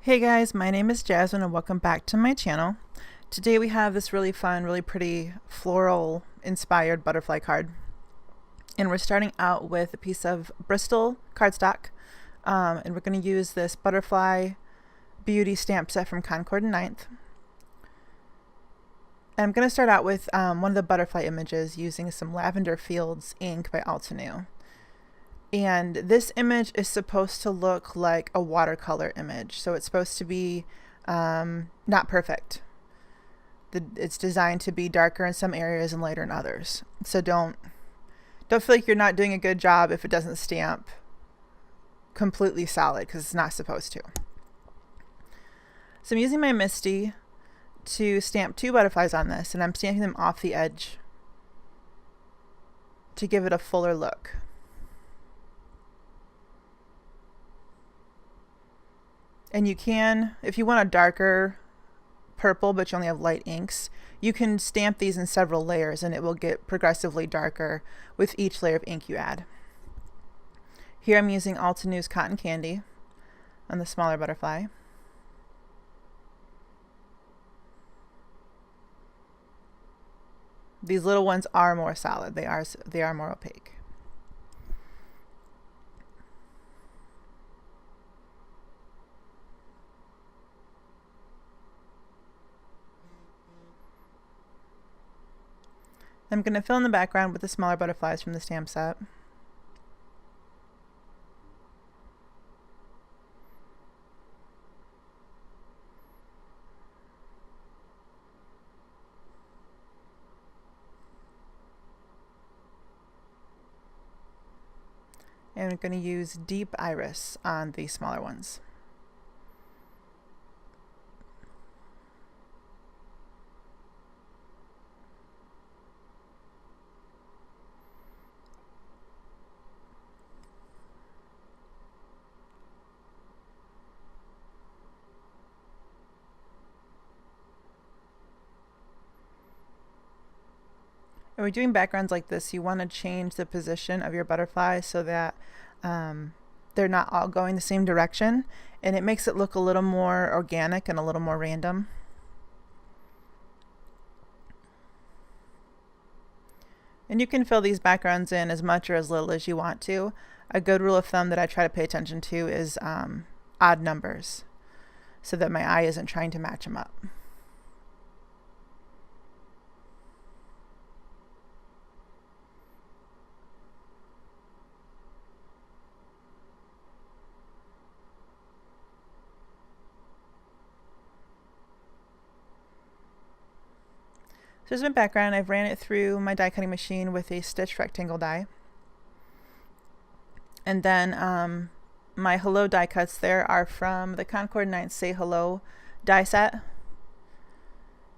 Hey guys, my name is Jasmine and welcome back to my channel. Today we have this really fun, really pretty floral inspired butterfly card. And we're starting out with a piece of Bristol cardstock. And we're going to use this Butterfly Beauty stamp set from Concord and Ninth. And I'm going to start out with one of the butterfly images using some Lavender Fields ink by Altenew. And this image is supposed to look like a watercolor image. So it's supposed to be not perfect. It's designed to be darker in some areas and lighter in others. So don't feel like you're not doing a good job if it doesn't stamp completely solid, because it's not supposed to. So I'm using my Misty to stamp two butterflies on this, and I'm stamping them off the edge to give it a fuller look. And you can, if you want a darker purple but you only have light inks, you can stamp these in several layers and it will get progressively darker with each layer of ink you add. Here I'm using Altenew's Cotton Candy on the smaller butterfly. These little ones are more solid. They are more opaque. I'm going to fill in the background with the smaller butterflies from the stamp set. And I'm going to use Deep Iris on the smaller ones. When we're doing backgrounds like this, you want to change the position of your butterfly so that they're not all going the same direction, and it makes it look a little more organic and a little more random. And you can fill these backgrounds in as much or as little as you want to. A good rule of thumb that I try to pay attention to is odd numbers, so that my eye isn't trying to match them up. So here's my background. I've ran it through my die cutting machine with a stitched rectangle die. And then my Hello die cuts there are from the Concord 9 Say Hello die set.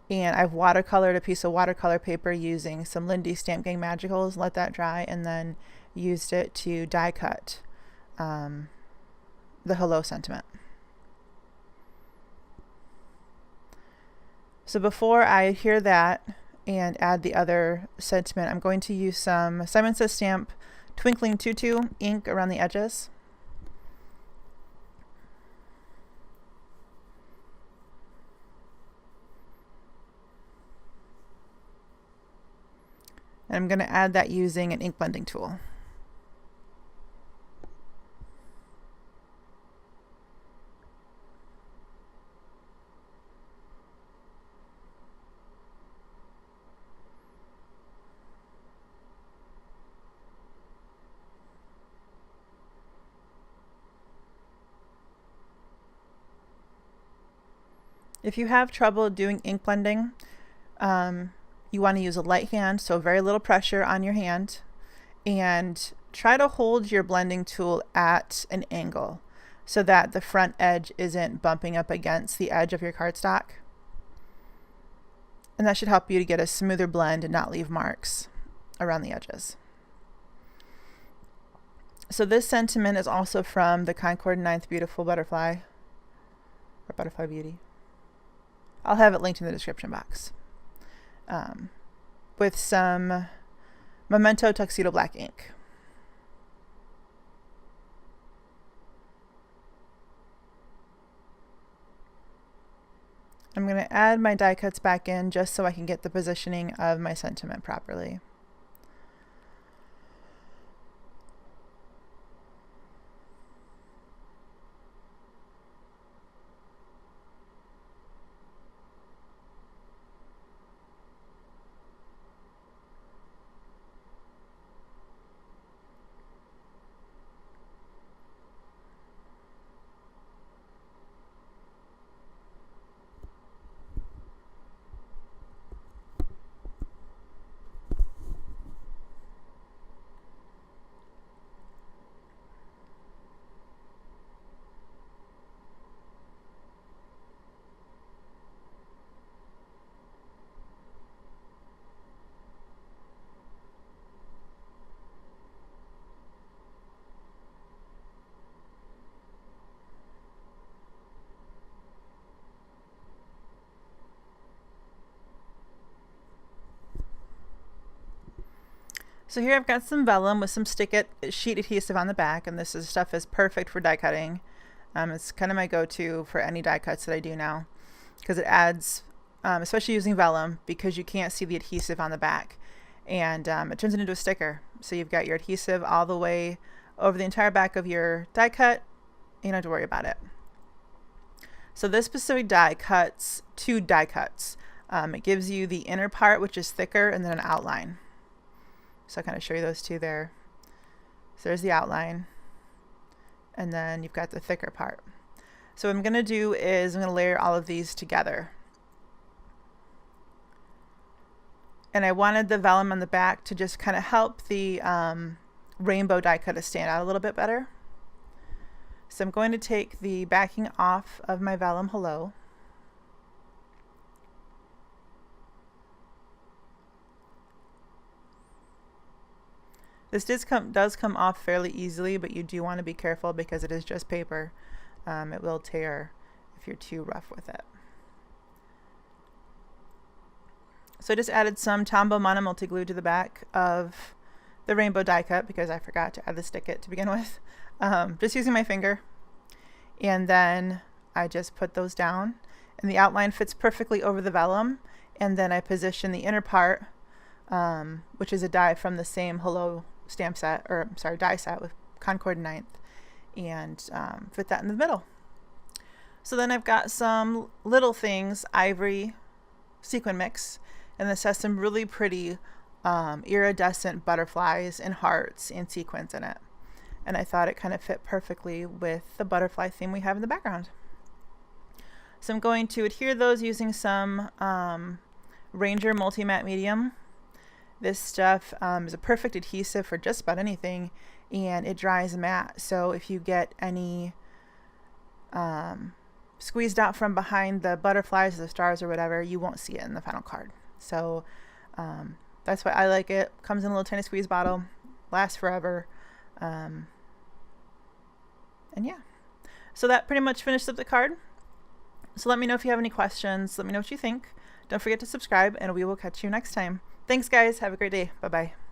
And I've watercolored a piece of watercolor paper using some Lindy Stamp Gang Magicals, let that dry, and then used it to die cut the Hello sentiment. So before I hear that and add the other sentiment, I'm going to use some Simon Says Stamp Twinkling Tutu ink around the edges. And I'm going to add that using an ink blending tool. If you have trouble doing ink blending, you want to use a light hand, so very little pressure on your hand, and try to hold your blending tool at an angle so that the front edge isn't bumping up against the edge of your cardstock. And that should help you to get a smoother blend and not leave marks around the edges. So this sentiment is also from the Concord 9th Beautiful Butterfly, or Butterfly Beauty. I'll have it linked in the description box. With some Memento Tuxedo Black ink. I'm going to add my die cuts back in just so I can get the positioning of my sentiment properly. So here I've got some vellum with some sheet adhesive on the back, and stuff is perfect for die cutting. It's kind of my go-to for any die cuts that I do now, because it adds, especially using vellum, because you can't see the adhesive on the back, and it turns it into a sticker. So you've got your adhesive all the way over the entire back of your die cut. You don't have to worry about it. So this specific die cuts 2 die cuts. It gives you the inner part, which is thicker, and then an outline. So I'll kind of show you those 2 there. So there's the outline, and then you've got the thicker part. So what I'm going to do is I'm going to layer all of these together. And I wanted the vellum on the back to just kind of help the rainbow die cut to stand out a little bit better. So I'm going to take the backing off of my vellum hello. This does come off fairly easily, but you do want to be careful because it is just paper. It will tear if you're too rough with it. So I just added some Tombow Mono Multi Glue to the back of the rainbow die cut because I forgot to add the stick it to begin with. Just using my finger. And then I just put those down, and the outline fits perfectly over the vellum. And then I position the inner part, which is a die from the same Hello stamp set, or sorry, die set with Concord 9th, and fit that in the middle. So then I've got some little things, ivory sequin mix, and this has some really pretty iridescent butterflies and hearts and sequins in it. And I thought it kind of fit perfectly with the butterfly theme we have in the background. So I'm going to adhere those using some Ranger Multi-Matte Medium. This stuff is a perfect adhesive for just about anything, and it dries matte. So if you get any squeezed out from behind the butterflies or the stars or whatever, you won't see it in the final card. So that's why I like it. Comes in a little tiny squeeze bottle, lasts forever. And yeah, so that pretty much finished up the card. So let me know if you have any questions. Let me know what you think. Don't forget to subscribe, and we will catch you next time. Thanks, guys. Have a great day. Bye-bye.